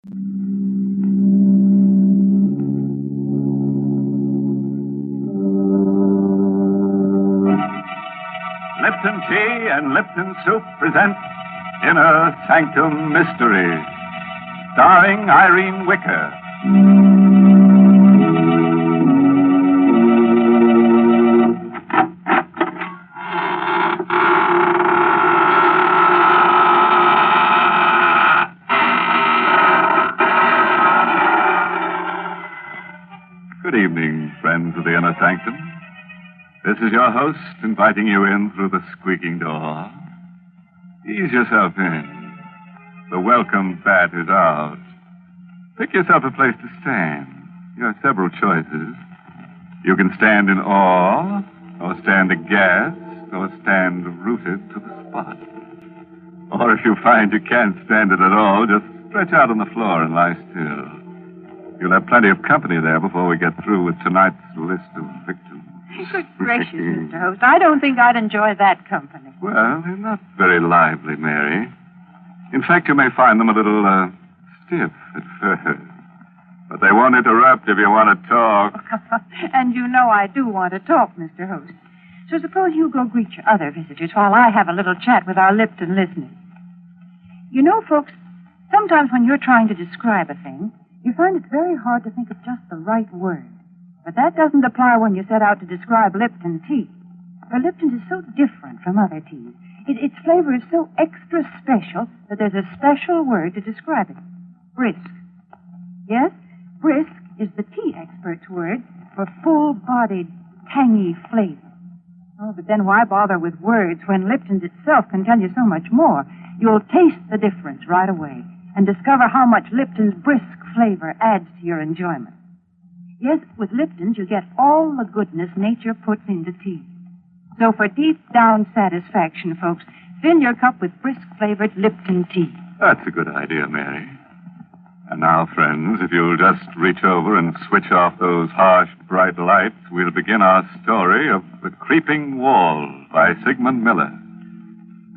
Lipton Tea and Lipton Soup present Inner Sanctum Mystery, starring Irene Wicker. Good evening, friends of the Inner Sanctum. This is your host inviting you in through the squeaking door. Ease yourself in. The welcome bat is out. Pick yourself a place to stand. You have several choices. You can stand in awe, or stand aghast, or stand rooted to the spot. Or if you find you can't stand it at all, just stretch out on the floor and lie still. You'll have plenty of company there before we get through with tonight's list of victims. Good gracious, Mr. Host. I don't think I'd enjoy that company. Well, they're not very lively, Mary. In fact, you may find them a little, stiff at first. But they won't interrupt if you want to talk. And you know I do want to talk, Mr. Host. So suppose you go greet your other visitors while I have a little chat with our Lipton listeners. You know, folks, sometimes when you're trying to describe a thing, you find it's very hard to think of just the right word. But that doesn't apply when you set out to describe Lipton tea. For Lipton is so different from other teas. Its flavor is so extra special that there's a special word to describe it. Brisk. Yes, brisk is the tea expert's word for full-bodied, tangy flavor. Oh, but then why bother with words when Lipton's itself can tell you so much more? You'll taste the difference right away and discover how much Lipton's brisk flavor adds to your enjoyment. Yes, with Lipton's, you get all the goodness nature puts into tea. So for deep-down satisfaction, folks, fill your cup with brisk-flavored Lipton tea. That's a good idea, Mary. And now, friends, if you'll just reach over and switch off those harsh, bright lights, we'll begin our story of The Creeping Wall by Sigmund Miller,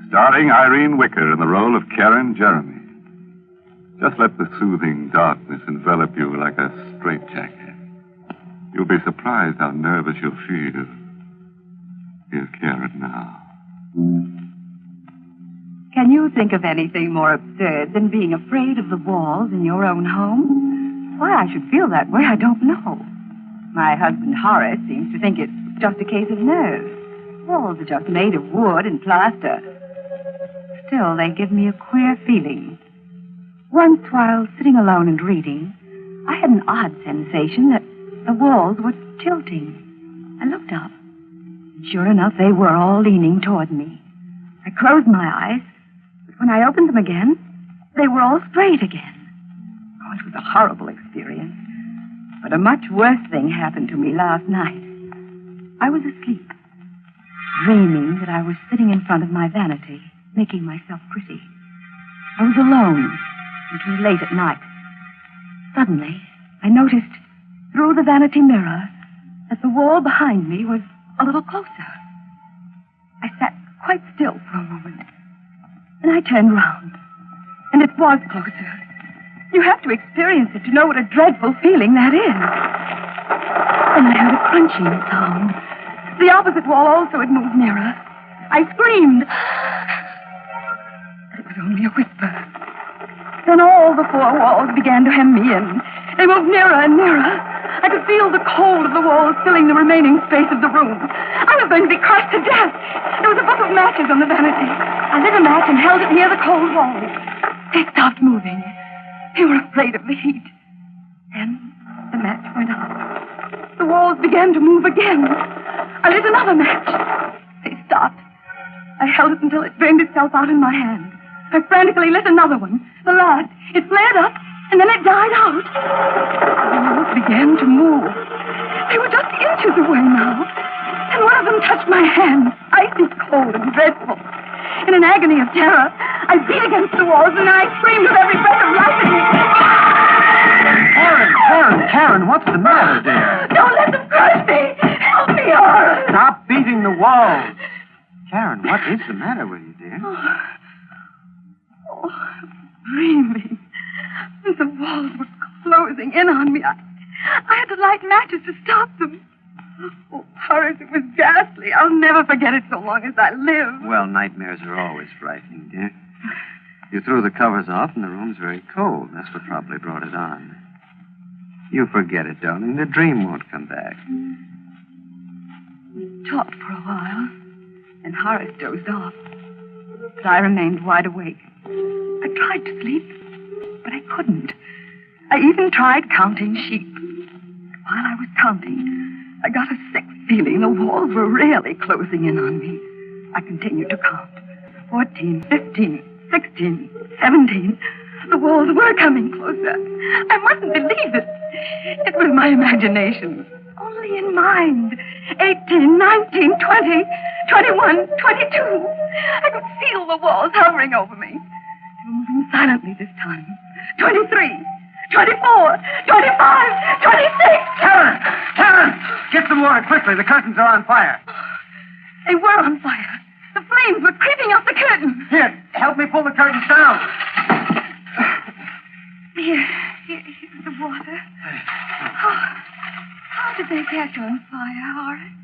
starring Irene Wicker in the role of Karen Jeremy. Just let the soothing darkness envelop you like a straitjacket. You'll be surprised how nervous you'll feel. Here's Karen now. Can you think of anything more absurd than being afraid of the walls in your own home? Why I should feel that way, I don't know. My husband Horace seems to think it's just a case of nerves. Walls are just made of wood and plaster. Still, they give me a queer feeling. Once, while sitting alone and reading, I had an odd sensation that the walls were tilting. I looked up. Sure enough, they were all leaning toward me. I closed my eyes, but when I opened them again, they were all straight again. Oh, it was a horrible experience. But a much worse thing happened to me last night. I was asleep, dreaming that I was sitting in front of my vanity, making myself pretty. I was alone. It was late at night. Suddenly, I noticed through the vanity mirror that the wall behind me was a little closer. I sat quite still for a moment, and I turned round, and it was closer. You have to experience it to know what a dreadful feeling that is. Then I heard a crunching sound. The opposite wall also had moved nearer. I screamed. But it was only a whisper. Then all the four walls began to hem me in. They moved nearer and nearer. I could feel the cold of the walls filling the remaining space of the room. I was going to be crushed to death. There was a book of matches on the vanity. I lit a match and held it near the cold wall. They stopped moving. They were afraid of the heat. Then the match went out. The walls began to move again. I lit another match. They stopped. I held it until it burned itself out in my hand. I frantically lit another one. The last. It flared up, and then it died out. The walls began to move. They were just inches away now. And one of them touched my hand, icy cold and dreadful. In an agony of terror, I beat against the walls, and I screamed with every breath of life in me. Karen, what's the matter, dear? Don't let them crush me. Help me, Horace. Stop beating the walls. Karen, what is the matter with you, dear? Oh, dreaming. The walls were closing in on me. I had to light matches to stop them. Oh, Horace, it was ghastly. I'll never forget it so long as I live. Well, nightmares are always frightening, dear. You threw the covers off and the room's very cold. That's what probably brought it on. You forget it, darling. The dream won't come back. We talked for a while, and Horace dozed off. But I remained wide awake. I tried to sleep, but I couldn't. I even tried counting sheep. While I was counting, I got a sick feeling the walls were really closing in on me. I continued to count. 14, 15, 16, 17. The walls were coming closer. I mustn't believe it. It was my imagination. Only in mind. 18, 19, 20, 21, 22. I could feel the walls hovering over me. They were moving silently this time. 23, 24, 25, 26. Karen! Karen! Get some water quickly. The curtains are on fire. They were on fire. The flames were creeping up the curtain. Here, help me pull the curtains down. Here's the water. How did they catch on fire, Horace?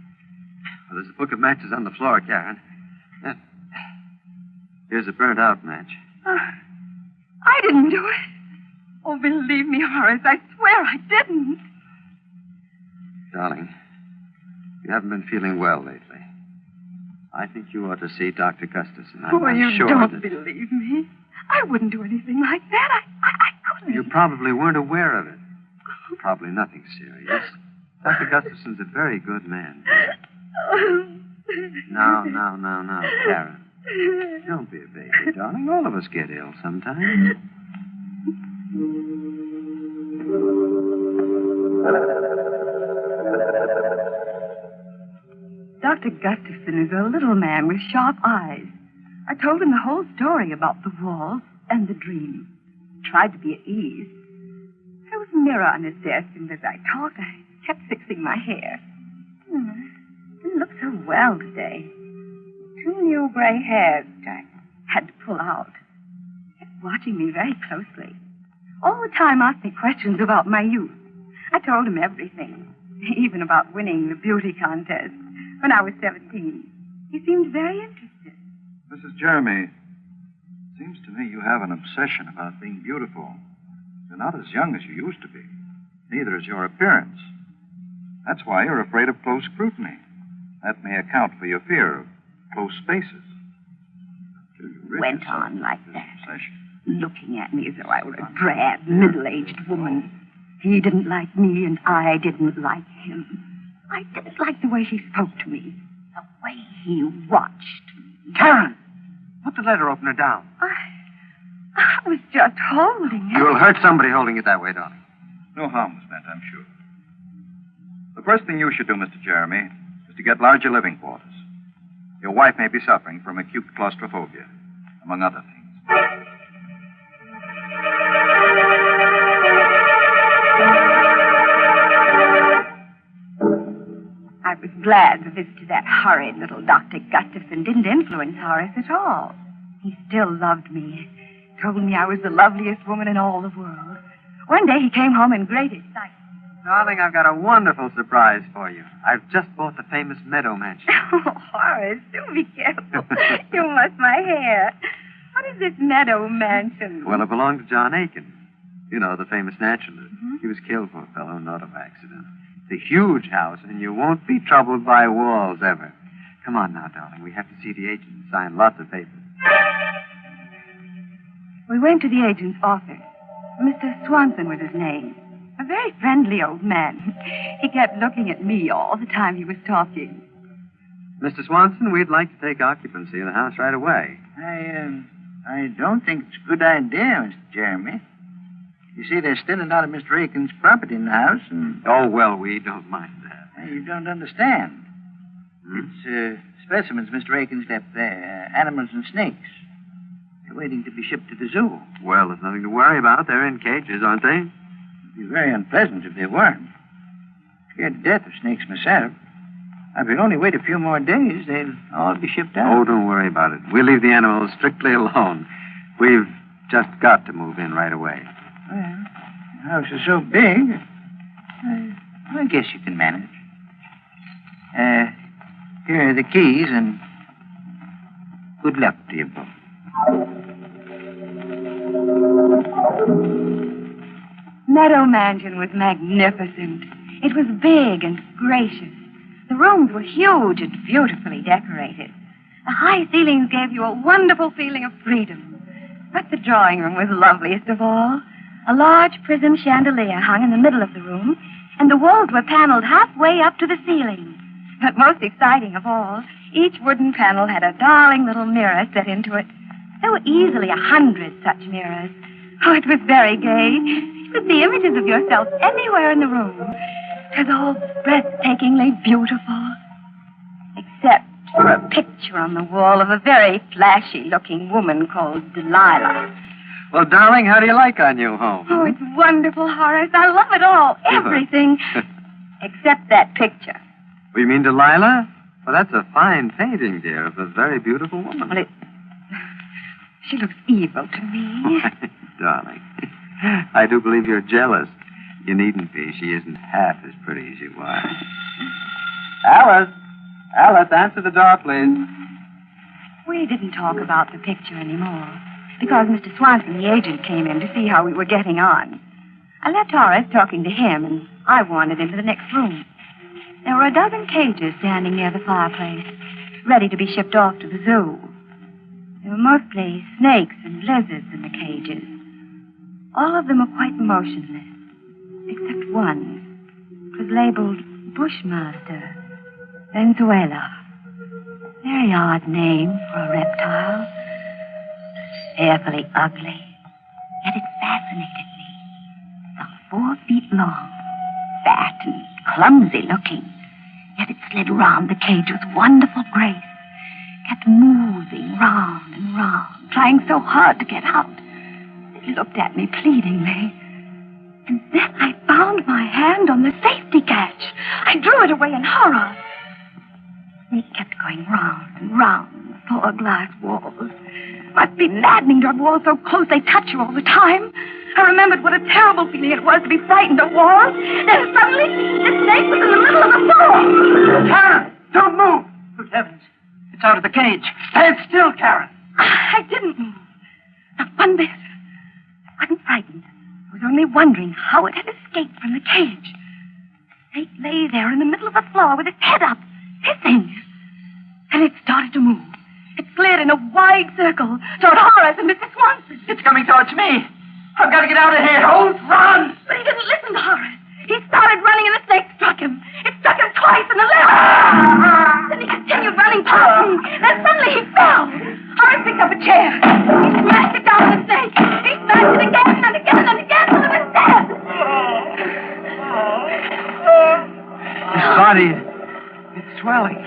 Well, there's a book of matches on the floor, Karen. Here's a burnt-out match. I didn't do it. Oh, believe me, Horace, I swear I didn't. Darling, you haven't been feeling well lately. I think you ought to see Dr. Gustafson. I'm you sure don't that... believe me. I wouldn't do anything like that. I couldn't. You probably weren't aware of it. Probably nothing serious. Dr. Gustafson's a very good man. Now, Karen. Don't be a baby, darling. All of us get ill sometimes. Dr. Gustafson is a little man with sharp eyes. I told him the whole story about the walls and the dream. Tried to be at ease. There was a mirror on his desk, and as I talked, I kept fixing my hair. Didn't look so well today. 2 new gray hairs that I had to pull out. He kept watching me very closely. All the time asked me questions about my youth. I told him everything, even about winning the beauty contest when I was 17. He seemed very interested. Mrs. Jeremy, it seems to me you have an obsession about being beautiful. You're not as young as you used to be. Neither is your appearance. That's why you're afraid of close scrutiny. That may account for your fear of close spaces. Went on like that, obsession. looking at me as though I were a drab, middle-aged woman. He didn't like me, and I didn't like him. I didn't like the way he spoke to me, the way he watched me. Karen! Put the letter opener down. I was just holding it. You'll hurt somebody holding it that way, darling. No harm was meant, I'm sure. The first thing you should do, Mr. Jeremy, is to get larger living quarters. Your wife may be suffering from acute claustrophobia, among other things. I was glad the visit to that horrid little Dr. Gustafson didn't influence Horace at all. He still loved me. Told me I was the loveliest woman in all the world. One day he came home in great excitement. Darling, I've got a wonderful surprise for you. I've just bought the famous Meadow Mansion. Oh, Horace, do be careful. You must my hair. What is this Meadow Mansion? Well, it belonged to John Aiken. You know, the famous naturalist. He was killed, poor fellow, in an auto accident. It's a huge house, and you won't be troubled by walls ever. Come on now, darling. We have to see the agent and sign lots of papers. We went to the agent's office. Mr. Swanson was his name. A very friendly old man. He kept looking at me all the time he was talking. Mr. Swanson, we'd like to take occupancy of the house right away. I don't think it's a good idea, Mr. Jeremy. You see, there's still a lot of Mr. Aiken's property in the house, and... Oh, well, we don't mind that. You don't understand. It's specimens Mr. Aiken's left there, animals and snakes. They're waiting to be shipped to the zoo. Well, there's nothing to worry about. They're in cages, aren't they? It'd be very unpleasant if they weren't. Scared to death of snakes myself. If we only wait a few more days, they'll all be shipped out. Oh, don't worry about it. We'll leave the animals strictly alone. We've just got to move in right away. Well, house is so big, I guess you can manage. Here are the keys, and good luck to you both. Meadow Mansion was magnificent. It was big and gracious. The rooms were huge and beautifully decorated. The high ceilings gave you a wonderful feeling of freedom. But the drawing room was loveliest of all. A large prism chandelier hung in the middle of the room, and the walls were paneled halfway up to the ceiling. But most exciting of all, each wooden panel had a darling little mirror set into it. There were easily 100 such mirrors. Oh, it was very gay. You could see images of yourself anywhere in the room. It was all breathtakingly beautiful. Except for a picture on the wall of a very flashy-looking woman called Delilah. Well, darling, how do you like our new home? Oh, it's wonderful, Horace. I love it all. Everything. Except that picture. You mean Delilah? Well, that's a fine painting, dear, of a very beautiful woman. Well, she looks evil to me. Darling, I do believe you're jealous. You needn't be. She isn't half as pretty as you are. Alice, answer the door, please. We didn't talk about the picture anymore because Mr. Swanson, the agent, came in to see how we were getting on. I left Horace talking to him, and I wandered into the next room. There were a dozen cages standing near the fireplace, ready to be shipped off to the zoo. There were mostly snakes and lizards in the cages. All of them were quite motionless, except one. It was labeled Bushmaster, Venezuela. Very odd name for a reptile. Fearfully ugly, yet it fascinated me. Some 4 feet long, fat and clumsy looking, yet it slid round the cage with wonderful grace, kept moving round and round, trying so hard to get out. It looked at me pleadingly, and then I found my hand on the safety catch. I drew it away in horror. It kept going round and round the 4 glass walls. Must be maddening to have walls so close they touch you all the time. I remembered what a terrible feeling it was to be frightened of walls. Then suddenly, the snake was in the middle of the floor. Karen, don't move. Good heavens. It's out of the cage. Stand still, Karen. I didn't move. Not one bit. I wasn't frightened. I was only wondering how it had escaped from the cage. The snake lay there in the middle of the floor with its head up, hissing. And it started to move. It slid in a wide circle toward Horace and Mr. Swanson. It's coming towards me. I've got to get out of here. Don't run! But he didn't listen to Horace. He started running and the snake struck him. It struck him twice in the leg. Then he continued running past me. Then suddenly he fell. Horace picked up a chair. He smashed it down on the snake. He smashed it again and again and again till it was dead. His body, it's swelling.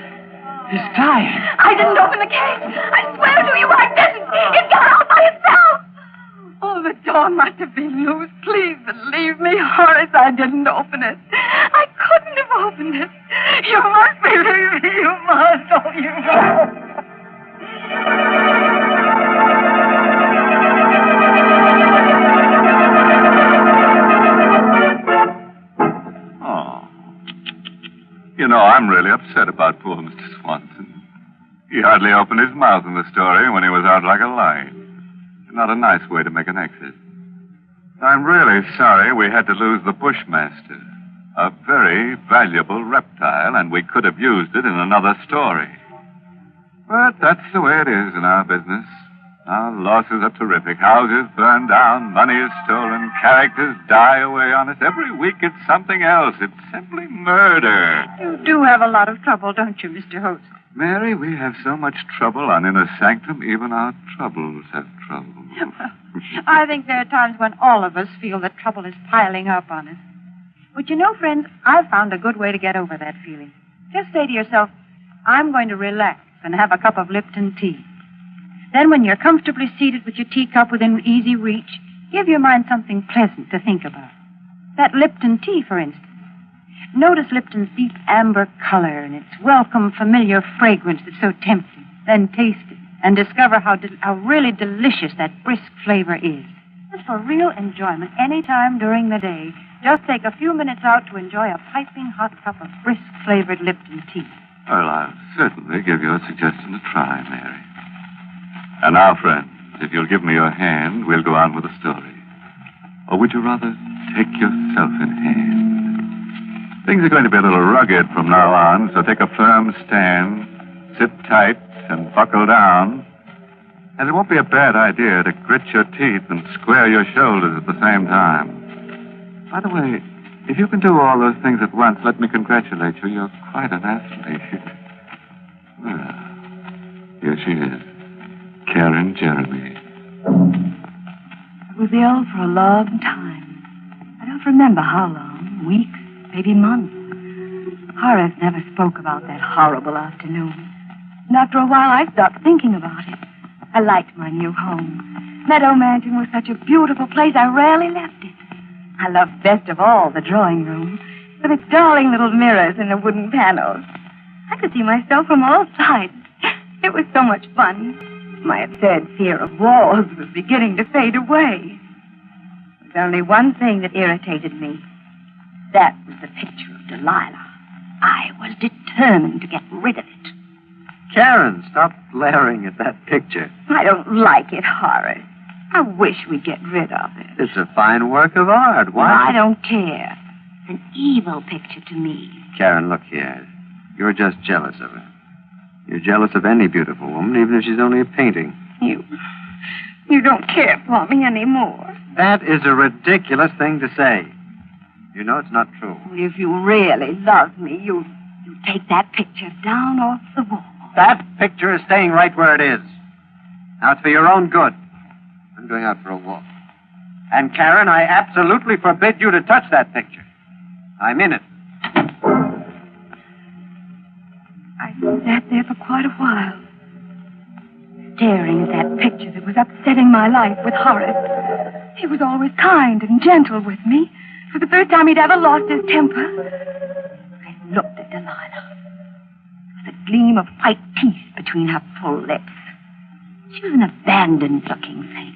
He's dying. I didn't open the cage. I swear to you I didn't. It got out by itself. Oh, the door must have been loose. Please believe me, Horace. I didn't open it. I couldn't have opened it. You must believe me. You must. Oh, you must. You know, I'm really upset about poor Mr. Swanson. He hardly opened his mouth in the story when he was out like a light. Not a nice way to make an exit. I'm really sorry we had to lose the Bushmaster. A very valuable reptile, and we could have used it in another story. But that's the way it is in our business. Our losses are terrific. Houses burn down, money is stolen, characters die away on us. Every week it's something else. It's simply murder. You do have a lot of trouble, don't you, Mr. Host? Mary, we have so much trouble on Inner Sanctum, even our troubles have trouble. I think there are times when all of us feel that trouble is piling up on us. But you know, friends, I've found a good way to get over that feeling. Just say to yourself, I'm going to relax and have a cup of Lipton tea. Then when you're comfortably seated with your teacup within easy reach, give your mind something pleasant to think about. That Lipton tea, for instance. Notice Lipton's deep amber color and its welcome, familiar fragrance that's so tempting. Then taste it and discover how really delicious that brisk flavor is. Just for real enjoyment, any time during the day, just take a few minutes out to enjoy a piping hot cup of brisk-flavored Lipton tea. Well, I'll certainly give your suggestion a try, Mary. And now, friends, if you'll give me your hand, we'll go on with the story. Or would you rather take yourself in hand? Things are going to be a little rugged from now on, so take a firm stand, sit tight, and buckle down. And it won't be a bad idea to grit your teeth and square your shoulders at the same time. By the way, if you can do all those things at once, let me congratulate you. You're quite an athlete. Well, here she is, Karen Jeremy. I was ill for a long time. I don't remember how long. Weeks, maybe months. Horace never spoke about that horrible afternoon. And after a while, I stopped thinking about it. I liked my new home. Meadow Mansion was such a beautiful place, I rarely left it. I loved best of all the drawing room, with its darling little mirrors and the wooden panels. I could see myself from all sides. It was so much fun. My absurd fear of walls was beginning to fade away. There was only one thing that irritated me. That was the picture of Delilah. I was determined to get rid of it. Karen, stop glaring at that picture. I don't like it, Horace. I wish we'd get rid of it. It's a fine work of art. Why? I don't care. It's an evil picture to me. Karen, look here. You're just jealous of her. You're jealous of any beautiful woman, even if she's only a painting. You don't care for me anymore. That is a ridiculous thing to say. You know it's not true. If you really love me, you take that picture down off the wall. That picture is staying right where it is. Now, it's for your own good. I'm going out for a walk. And, Karen, I absolutely forbid you to touch that picture. I'm in it. I sat there for quite a while, staring at that picture that was upsetting my life with Horace. He was always kind and gentle with me. For the first time he'd ever lost his temper. I looked at Delilah. There was a gleam of white teeth between her full lips. She was an abandoned-looking thing.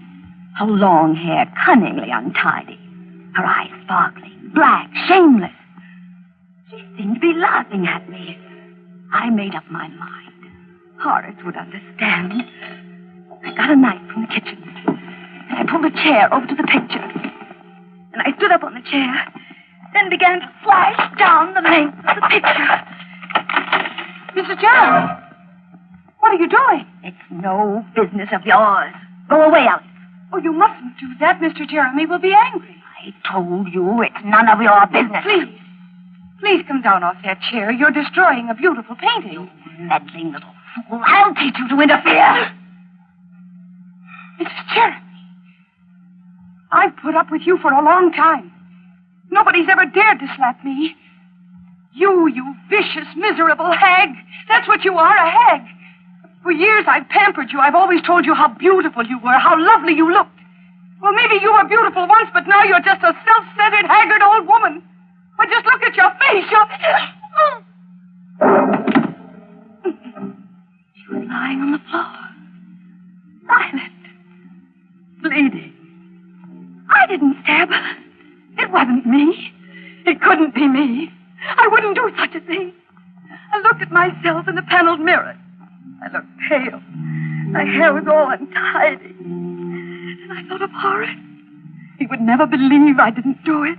Her long hair cunningly untidy. Her eyes sparkling, black, shameless. She seemed to be laughing at me. I made up my mind. Horace would understand. I got a knife from the kitchen, and I pulled a chair over to the picture. And I stood up on the chair, then began to slash down the length of the picture. Mr. Jeremy, what are you doing? It's no business of yours. Go away, Alice. Oh, you mustn't do that. Mr. Jeremy will be angry. I told you it's none of your business. Please come down off that chair. You're destroying a beautiful painting. You meddling little fool. I'll teach you to interfere. Mrs. Jeremy, I've put up with you for a long time. Nobody's ever dared to slap me. You vicious, miserable hag. That's what you are, a hag. For years I've pampered you. I've always told you how beautiful you were, how lovely you looked. Well, maybe you were beautiful once, but now you're just a self-centered, haggard old woman. But just look at your face. She was lying on the floor, silent, bleeding. I didn't stab her. It wasn't me. It couldn't be me. I wouldn't do such a thing. I looked at myself in the paneled mirror. I looked pale. My hair was all untidy. And I thought of Horace. He would never believe I didn't do it.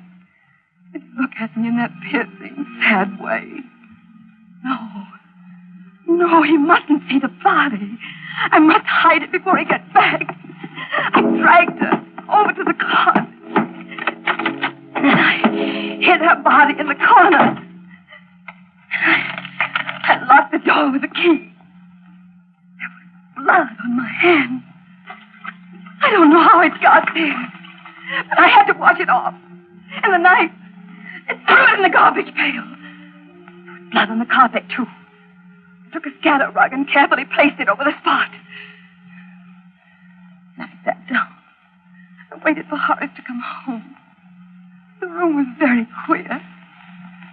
He'd look at me in that piercing, sad way. No, he mustn't see the body. I must hide it before he gets back. I dragged her over to the closet. And then I hid her body in the corner. I locked the door with a key. There was blood on my hand. I don't know how it got there, but I had to wash it off. And the knife, I threw it in the garbage pail. There was blood on the carpet, too. I took a scatter rug and carefully placed it over the spot. And I sat down and waited for Horace to come home. The room was very queer.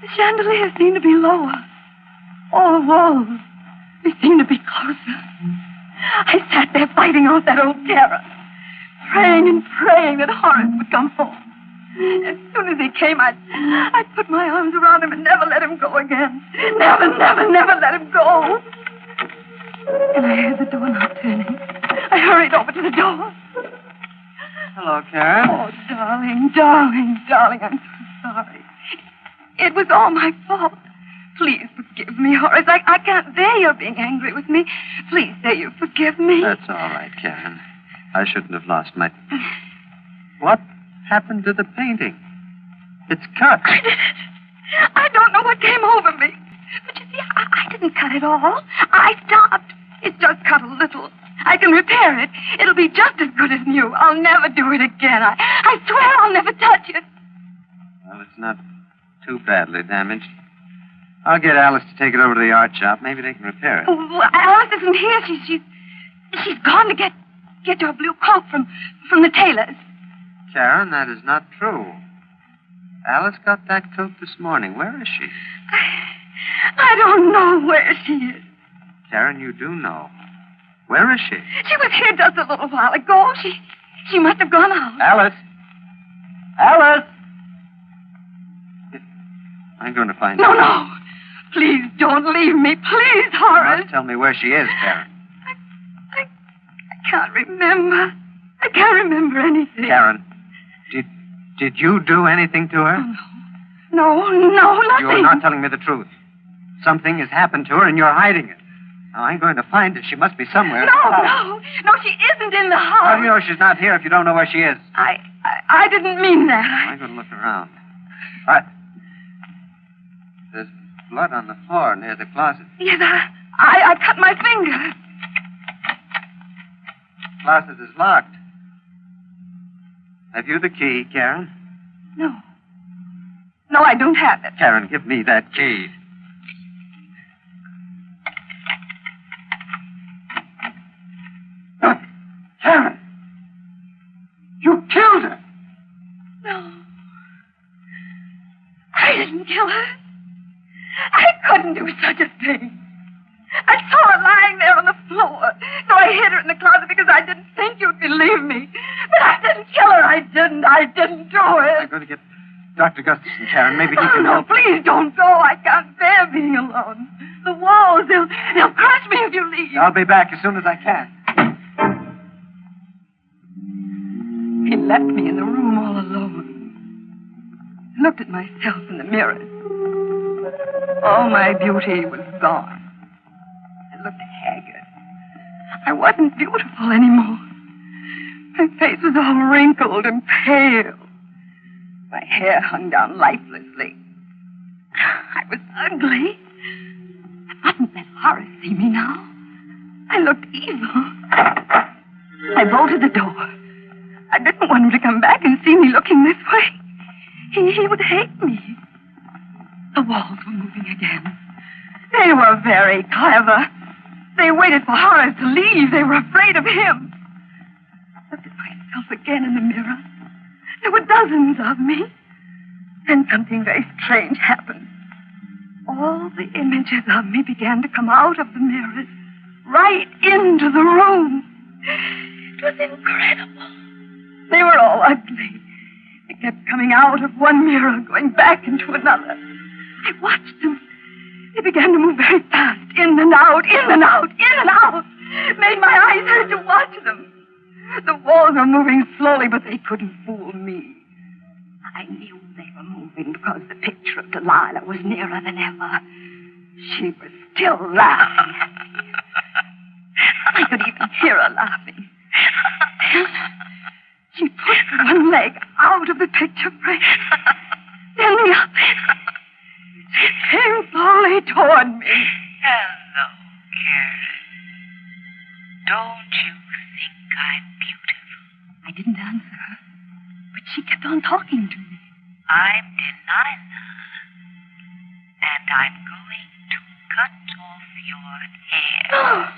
The chandelier seemed to be lower. All the walls, they seemed to be closer. I sat there fighting off that old terror. praying and praying that Horace would come home. As soon as he came, I'd put my arms around him and never let him go again. Never, never, never let him go. And I heard the doorknob turning. I hurried over to the door. Hello, Karen. Oh, darling, darling, darling, I'm so sorry. It was all my fault. Please forgive me, Horace. I can't bear your being angry with me. Please say you forgive me. That's all right, Karen. I shouldn't have lost my... What happened to the painting? It's cut. I did it. I don't know what came over me. But you see, I didn't cut it all. I stopped. It's just cut a little. I can repair it. It'll be just as good as new. I'll never do it again. I swear I'll never touch it. Well, it's not too badly damaged. I'll get Alice to take it over to the art shop. Maybe they can repair it. Oh, Alice isn't here. She's gone to get your blue coat from the tailor's. Karen, that is not true. Alice got that coat this morning. Where is she? I don't know where she is. Karen, you do know. Where is she? She was here just a little while ago. She must have gone out. Alice! Alice! I'm going to find her. No. Please don't leave me. Please, Horace. You must tell me where she is, Karen. I can't remember. I can't remember anything. Karen, did you do anything to her? No, nothing. You are not telling me the truth. Something has happened to her and you're hiding it. Now, I'm going to find her. She must be somewhere. No, she isn't in the house. How do you know she's not here if you don't know where she is? I didn't mean that. I'm going to look around. All right. There's blood on the floor near the closet. Yes, I cut my finger. The closet is locked. Have you the key, Karen? No, I don't have it. Karen, give me that key. Karen! You killed her! No. I didn't kill her. I couldn't do such a thing. I saw her lying there on the floor, so I hid her in the closet because I didn't think you'd believe me. But I didn't kill her. I didn't do it. I'm going to get Dr. Gustafson, Karen. Maybe he can No, help. please don't go. I can't bear being alone. The walls, they'll crush me if you leave. I'll be back as soon as I can. He left me in the room all alone. I looked at myself in the mirror. All my beauty was gone. I looked haggard. I wasn't beautiful anymore. My face was all wrinkled and pale. My hair hung down lifelessly. I was ugly. I mustn't let Horace see me now. I looked evil. I bolted the door. I didn't want him to come back and see me looking this way. He would hate me. The walls were moving again. They were very clever. They waited for Horace to leave. They were afraid of him. I looked at myself again in the mirror. There were dozens of me. Then something very strange happened. All the images of me began to come out of the mirrors, right into the room. It was incredible. They were all ugly. They kept coming out of one mirror, going back into another. I watched them. They began to move very fast, in and out, in and out, in and out. It made my eyes hurt to watch them. The walls were moving slowly, but they couldn't fool me. I knew they were moving because the picture of Delilah was nearer than ever. She was still laughing at me. I could even hear her laughing. She pushed one leg out of the picture frame, then the other. She came slowly toward me. Hello, Karen. Don't you think I'm beautiful? I didn't answer her, but she kept on talking to me. I'm Delilah, and I'm going to cut off your hair. Oh,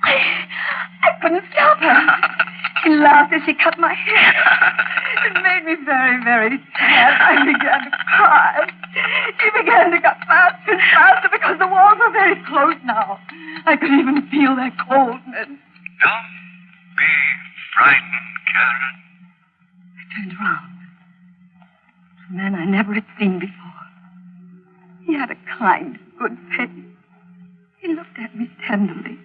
I couldn't stop her. She laughed as she cut my hair. It made me very, very sad. I began to cry. She began to cut faster and faster because the walls were very close now. I could even feel their coldness. be frightened, Karen. I turned around. A man I never had seen before. He had a kind, good face. He looked at me tenderly,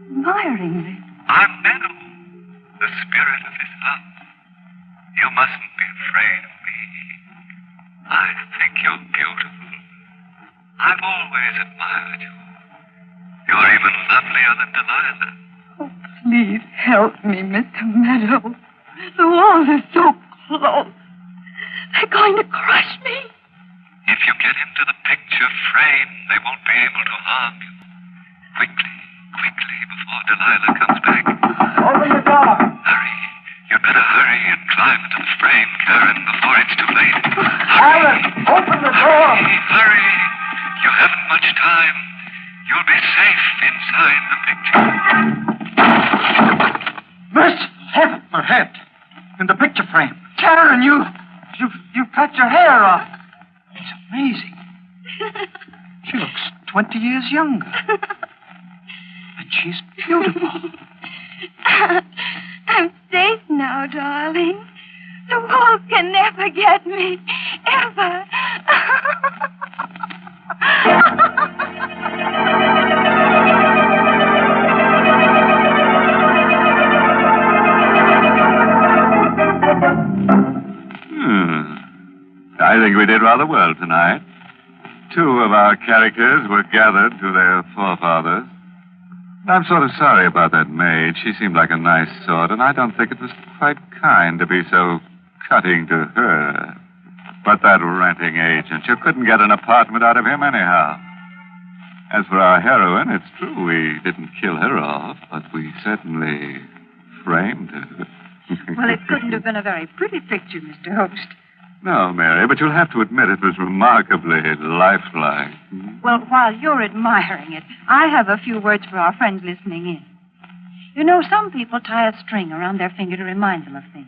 admiringly. I'm Meadow, the spirit of this house. You mustn't be afraid of me. I think you're beautiful. I've always admired you. You're even lovelier than Delilah. Oh, please help me, Mr. Meadow. The walls are so close. They're going to crush me. If you get into the picture frame, they won't be able to harm you. Quickly, before Delilah comes back. Open the door. Hurry. You'd better hurry and climb into the frame, Karen, before it's too late. Alan, open the door. Hurry. You haven't much time. You'll be safe inside the picture. Miss, heaven, her head. In the picture frame. Karen, you've cut your hair off. It's amazing. She looks 20 years younger. And she's beautiful. I'm safe now, darling. The wolves can never get me. Ever. I think we did rather well tonight. Two of our characters were gathered to their forefathers. I'm sort of sorry about that maid. She seemed like a nice sort, and I don't think it was quite kind to be so cutting to her. But that renting agent, you couldn't get an apartment out of him anyhow. As for our heroine, it's true we didn't kill her off, but we certainly framed her. Well, it couldn't have been a very pretty picture, Mr. Host. No, Mary, but you'll have to admit it was remarkably lifelike. Well, while you're admiring it, I have a few words for our friends listening in. You know, some people tie a string around their finger to remind them of things.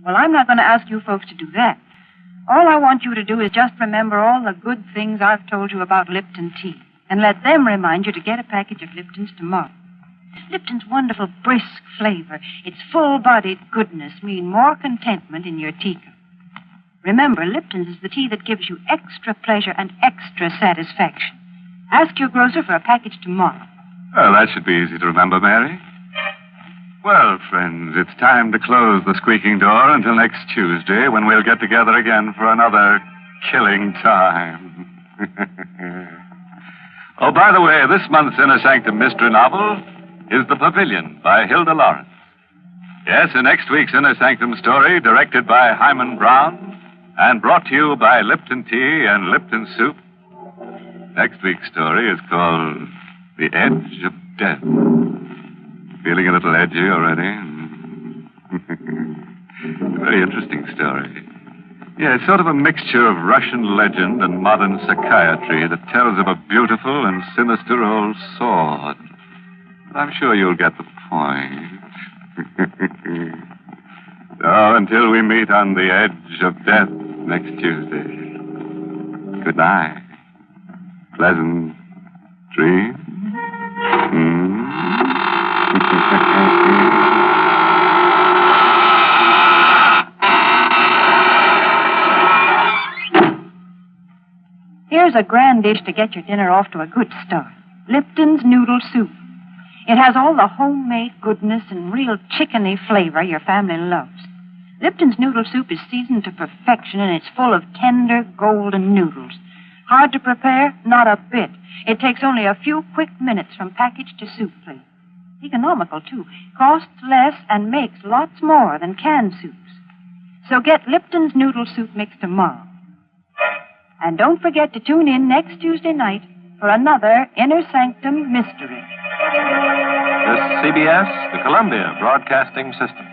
Well, I'm not going to ask you folks to do that. All I want you to do is just remember all the good things I've told you about Lipton tea, and let them remind you to get a package of Lipton's tomorrow. Lipton's wonderful, brisk flavor, its full-bodied goodness mean more contentment in your teacup. Remember, Lipton's is the tea that gives you extra pleasure and extra satisfaction. Ask your grocer for a package tomorrow. Well, that should be easy to remember, Mary. Well, friends, it's time to close the squeaking door until next Tuesday, when we'll get together again for another killing time. Oh, by the way, this month's Inner Sanctum mystery novel is The Pavilion by Hilda Lawrence. Yes, in next week's Inner Sanctum story, directed by Hyman Brown, and brought to you by Lipton Tea and Lipton Soup. Next week's story is called The Edge of Death. Feeling a little edgy already? Very interesting story. Yeah, it's sort of a mixture of Russian legend and modern psychiatry that tells of a beautiful and sinister old sword. But I'm sure you'll get the point. So, until we meet on the edge of death next Tuesday, good night. Pleasant dreams. Here's a grand dish to get your dinner off to a good start. Lipton's Noodle Soup. It has all the homemade goodness and real chickeny flavor your family loves. Lipton's Noodle Soup is seasoned to perfection, and it's full of tender, golden noodles. Hard to prepare? Not a bit. It takes only a few quick minutes from package to soup plate. Economical, too. Costs less and makes lots more than canned soups. So get Lipton's Noodle Soup mix tomorrow. And don't forget to tune in next Tuesday night for another Inner Sanctum mystery. This is CBS, the Columbia Broadcasting System.